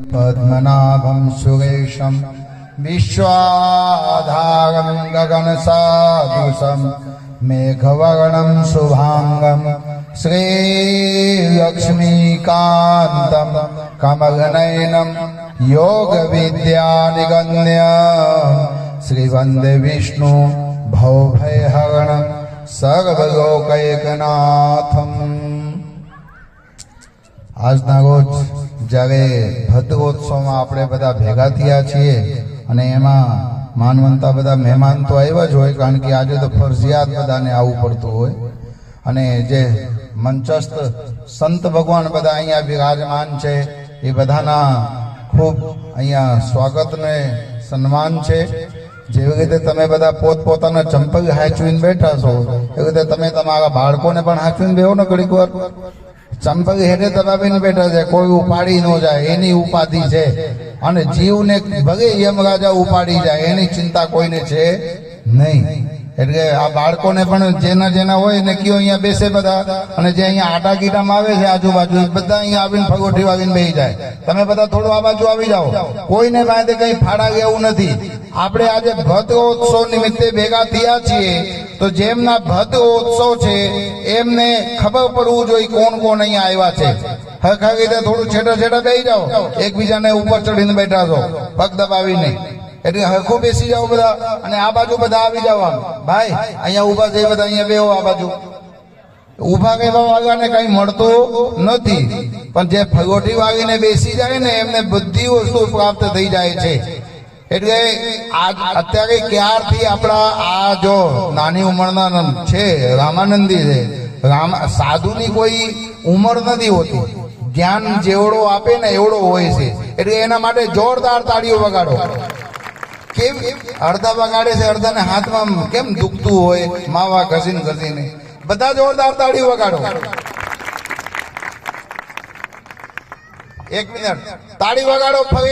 पद्मनाभं सुरेशं विश्वाधारं गगनसदृशं मेघवर्णं शुभांगं श्रीलक्ष्मीकान्तं कमलनयनं योगविद्यानिगण्यं श्रीवन्दे विष्णु भवभयहरणं सर्वलोकैकनाथम्। આજના રોજ જ્યારે ભદ્રોત્સવમાં આપણે બધા ભેગા થયા છીએ અને એમાં માનવંતા બધા મહેમાન તો આવ્યા જ હોય, કારણ કે આજે તો ફરજિયાત બધાને આવવું પડતું હોય, અને જે મંચસ્થ સંત ભગવાન બધા અહીંયા બિરાજમાન છે એ બધાના ખૂબ અહીંયા સ્વાગતને સન્માન છે। જેવી રીતે તમે બધા પોતપોતાના ચંપલ હાચવીને બેઠા છો એવી રીતે તમે તમારા બાળકોને પણ હાચવીને બેહો ને ઘડીક વાર। ચંપલ હેઠે દબાવીને બેઠા છે, કોઈ ઉપાડી ન જાય એની ઉપાધિ છે, અને જીવને ભલે યમરાજા ઉપાડી જાય એની ચિંતા કોઈને છે નહીં। એટલે આ બાળકોને પણ જેના જેના હોય એને કયો અહીંયા બેસે બધા, અને જે અહીંયા આટા ગીટામાં આવે છે આજુબાજુ બધા અહીંયા આવીને ફગોઠી વાગીને બેસી જાય। તમે બધા થોડું આ બાજુ આવી જાઓ, કોઈને પાસે કઈ ફાડા એવું નથી। આપણે આજે ભદ્રોત્સવ નિમિત્તે ભેગા થયા છીએ તો જેમના ભદ્રોત્સવ છે એમને ખબર પડવું જોઈએ કોણ કોણ અહીંયા આવ્યા છે। હરખા રીતે થોડું છેટા છેટા બેસી જાઓ, એકબીજાને ઉપર ચડીને બેઠા છો પગ દબાવીને, એટલે હરખું બેસી જાઓ બધા, અને આ બાજુ બધા આવી જાઓ। આમ ભાઈ અહીંયા ઉભા છે બધા અહીંયા બેહો, આ બાજુ ઉભા કહેવા વાળાને કઈ મળતું નથી, પણ જે ફગોઠી વાગીને બેસી જાય ને એમને બધી વસ્તુ પ્રાપ્ત થઈ જાય છે। એટલે અત્યારે ક્યારથી આપણા આ જો નાની ઉંમરના છે રામાનંદી છે, સાધુની કોઈ ઉંમર નથી હોતી, જ્ઞાન જેવડો આપે ને એવડો હોય છે। એટલે એના માટે જોરદાર તાળીઓ વગાડો। કેમ અડધા વગાડે છે, અડધાને હાથમાં કેમ દુખતું હોય માવા ઘસીને ઘસીને, બધા જોરદાર તાળીઓ વગાડો। એક મિનિટ તાળી વગાડો ફરી।